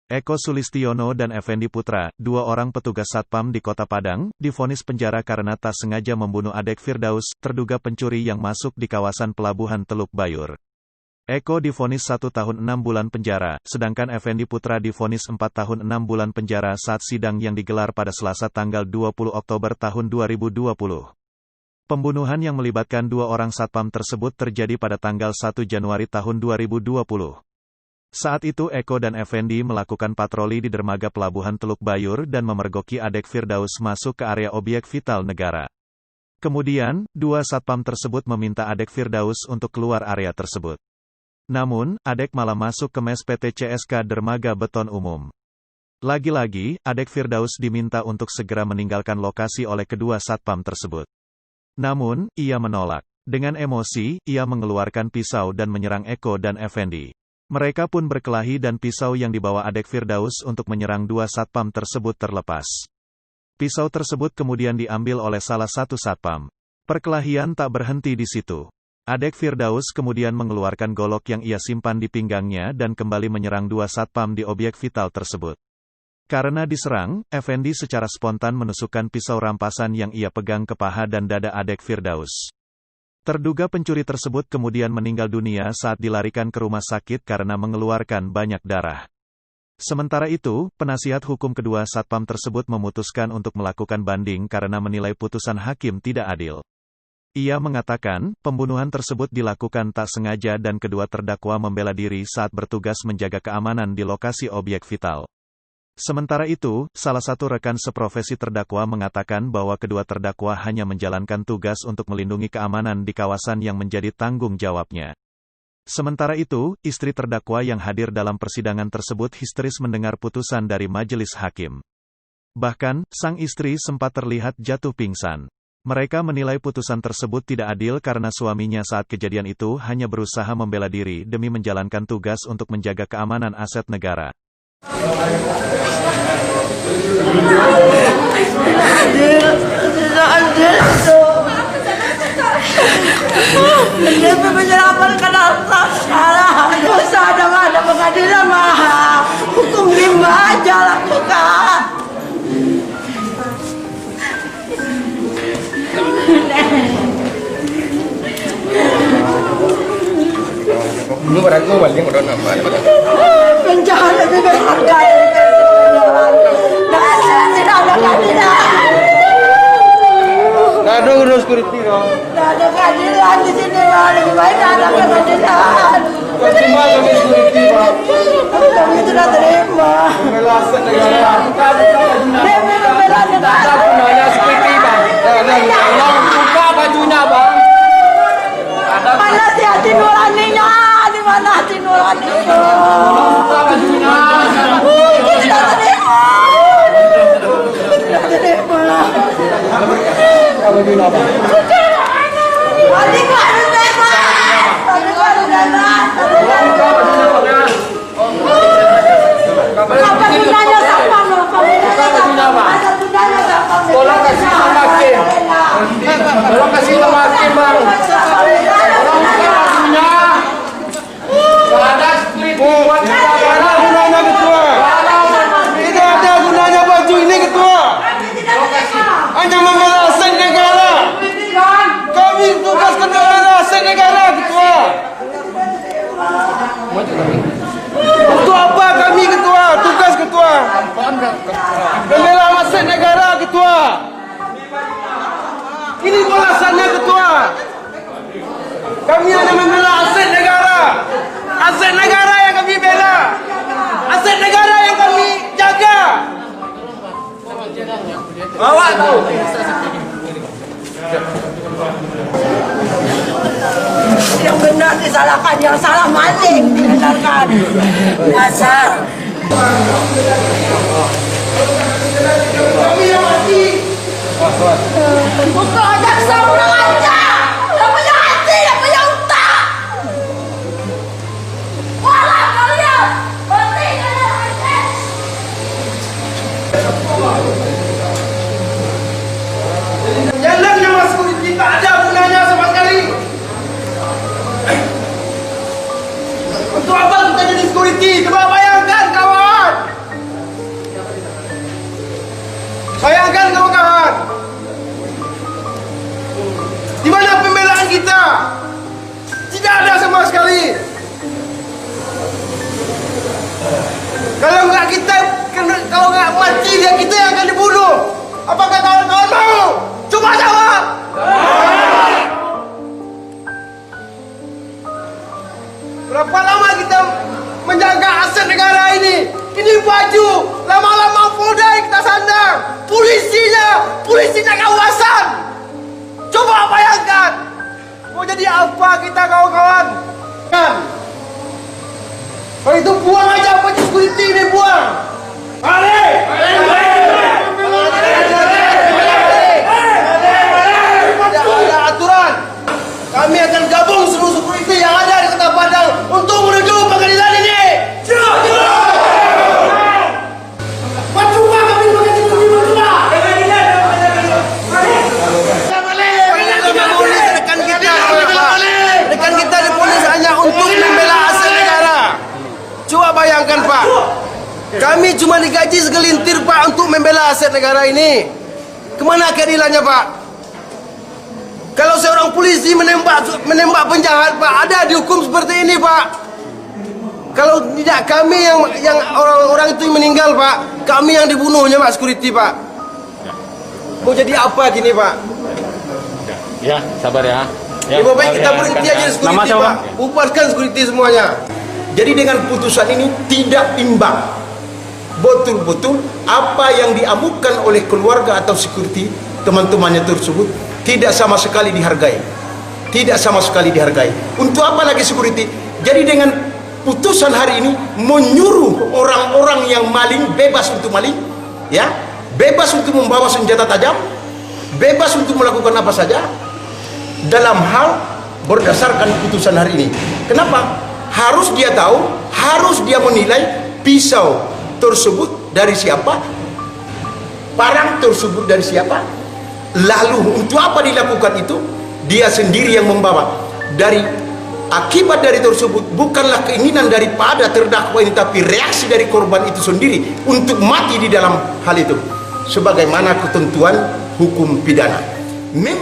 Eko Sulistiono dan Effendi Putra, dua orang petugas Satpam di Kota Padang, divonis penjara karena tak sengaja membunuh adek Firdaus, terduga pencuri yang masuk di kawasan Pelabuhan Teluk Bayur. Eko divonis 1 tahun 6 bulan penjara, sedangkan Effendi Putra divonis 4 tahun 6 bulan penjara saat sidang yang digelar pada Selasa tanggal 20 Oktober tahun 2020. Pembunuhan yang melibatkan dua orang Satpam tersebut terjadi pada tanggal 1 Januari tahun 2020. Saat itu Eko dan Effendi melakukan patroli di dermaga Pelabuhan Teluk Bayur dan memergoki adek Firdaus masuk ke area objek vital negara. Kemudian, dua Satpam tersebut meminta adek Firdaus untuk keluar area tersebut. Namun, adek malah masuk ke mes PT CSK Dermaga Beton Umum. Lagi-lagi, adek Firdaus diminta untuk segera meninggalkan lokasi oleh kedua Satpam tersebut. Namun, ia menolak. Dengan emosi, ia mengeluarkan pisau dan menyerang Eko dan Effendi. Mereka pun berkelahi dan pisau yang dibawa adek Firdaus untuk menyerang dua Satpam tersebut terlepas. Pisau tersebut kemudian diambil oleh salah satu Satpam. Perkelahian tak berhenti di situ. Adek Firdaus kemudian mengeluarkan golok yang ia simpan di pinggangnya dan kembali menyerang dua Satpam di objek vital tersebut. Karena diserang, Effendi secara spontan menusukkan pisau rampasan yang ia pegang ke paha dan dada adek Firdaus. Terduga pencuri tersebut kemudian meninggal dunia saat dilarikan ke rumah sakit karena mengeluarkan banyak darah. Sementara itu, penasihat hukum kedua Satpam tersebut memutuskan untuk melakukan banding karena menilai putusan hakim tidak adil. Ia mengatakan, pembunuhan tersebut dilakukan tak sengaja dan kedua terdakwa membela diri saat bertugas menjaga keamanan di lokasi objek vital. Sementara itu, salah satu rekan seprofesi terdakwa mengatakan bahwa kedua terdakwa hanya menjalankan tugas untuk melindungi keamanan di kawasan yang menjadi tanggung jawabnya. Sementara itu, istri terdakwa yang hadir dalam persidangan tersebut histeris mendengar putusan dari majelis hakim. Bahkan, sang istri sempat terlihat jatuh pingsan. Mereka menilai putusan tersebut tidak adil karena suaminya saat kejadian itu hanya berusaha membela diri demi menjalankan tugas untuk menjaga keamanan aset negara. Dia menyerahkan karena salah. Dosa ada pengadilan mah. Hukum rimba aja lakukan. Ini pada gue balik udah nambah. Penjahat dengan harga tidak ada keadilan. Nggak ada urus security dong. Tidak ada keadilan di sini, Pak. Lebih baik ada keadilan. Cuma kami security, Pak. Kami tidak terima. Membela aset negara. Demi membela negara. Gunanya security, Bang. Tolong buka bajunya, Bang. Mana si hati nuraninya? Di mana hati nuraninya? Buka bajunya. Tidak terima. Tidak terima. Bajunya, Bang. Adik harus bebas. Adik harus bebas. Apa gunanya Satpam? Apa gunanya Satpam? Ada gunanya Satpam. Tolong kasih nama hakim. Tolong kasih nama hakim, Bang. Tolong buka bajunya. Nggak ada security. Nggak ada gunanya, Ketua. Tidak ada gunanya baju ini, Ketua. Hanya membela aset negara. Kami tugaskan membela aset negara, Ketua. Untuk apa kami, Ketua? Tugas Ketua. Membela aset negara, Ketua. Ini balasannya, Ketua. Kami hanya membela aset negara. Aset negara yang kami bela. Aset negara yang kami jaga. Bawa tuh. Yang benar disalahkan, yang salah maling dibenarkan. Dasar. Kami yang mati. Bukan jaksa orang aja. Yang punya hati, yang punya otak. Walah kalian. Mati kalian hati. Jalannya mas security tak ada gunanya sama sekali. Untuk apa kita jadi security? Coba bayangkan kawan. tidak mati, dia kita yang akan dibunuh. Apakah kawan-kawan mau? Coba jawab. Berapa lama kita menjaga aset negara ini? Ini baju, lama-lama Polda yang kita sandang. Polisinya kawasan. Coba bayangkan, mau jadi apa kita kawan-kawan? Kan? Kalau itu buang aja baju security ini, buang. Balik! Tidak ada aturan. Kami akan gabung seluruh security yang ada di Kota Padang untuk menuju pengadilan ini. Percuma kami pakai security, percuma. Rekan kita di polis hanya untuk membela aset negara. Coba bayangkan Pak, kami cuma digaji segelintir Pak untuk membela aset negara ini. Kemana keadilannya Pak? Kalau seorang polisi menembak penjahat Pak, ada dihukum seperti ini Pak. Kalau tidak kami yang orang-orang itu meninggal Pak, kami yang dibunuhnya Pak security Pak. Mau jadi apa gini Pak? Ya, sabar ya. Lebih baik kita berhenti aja security Pak. Bubarkan security semuanya. Jadi dengan putusan ini tidak imbang. Betul-betul apa yang diamukan oleh keluarga atau security teman-temannya tersebut tidak sama sekali dihargai. Tidak sama sekali dihargai. Untuk apa lagi security? Jadi dengan putusan hari ini menyuruh orang-orang yang maling bebas untuk maling, ya, bebas untuk membawa senjata tajam, bebas untuk melakukan apa saja dalam hal berdasarkan putusan hari ini. Kenapa? Harus dia tahu, harus dia menilai pisau tersebut dari siapa, parang tersebut dari siapa, lalu untuk apa dilakukan itu. Dia sendiri yang membawa. Dari akibat dari tersebut bukanlah keinginan daripada terdakwa ini, tapi reaksi dari korban itu sendiri untuk mati di dalam hal itu sebagaimana ketentuan hukum pidana. Memang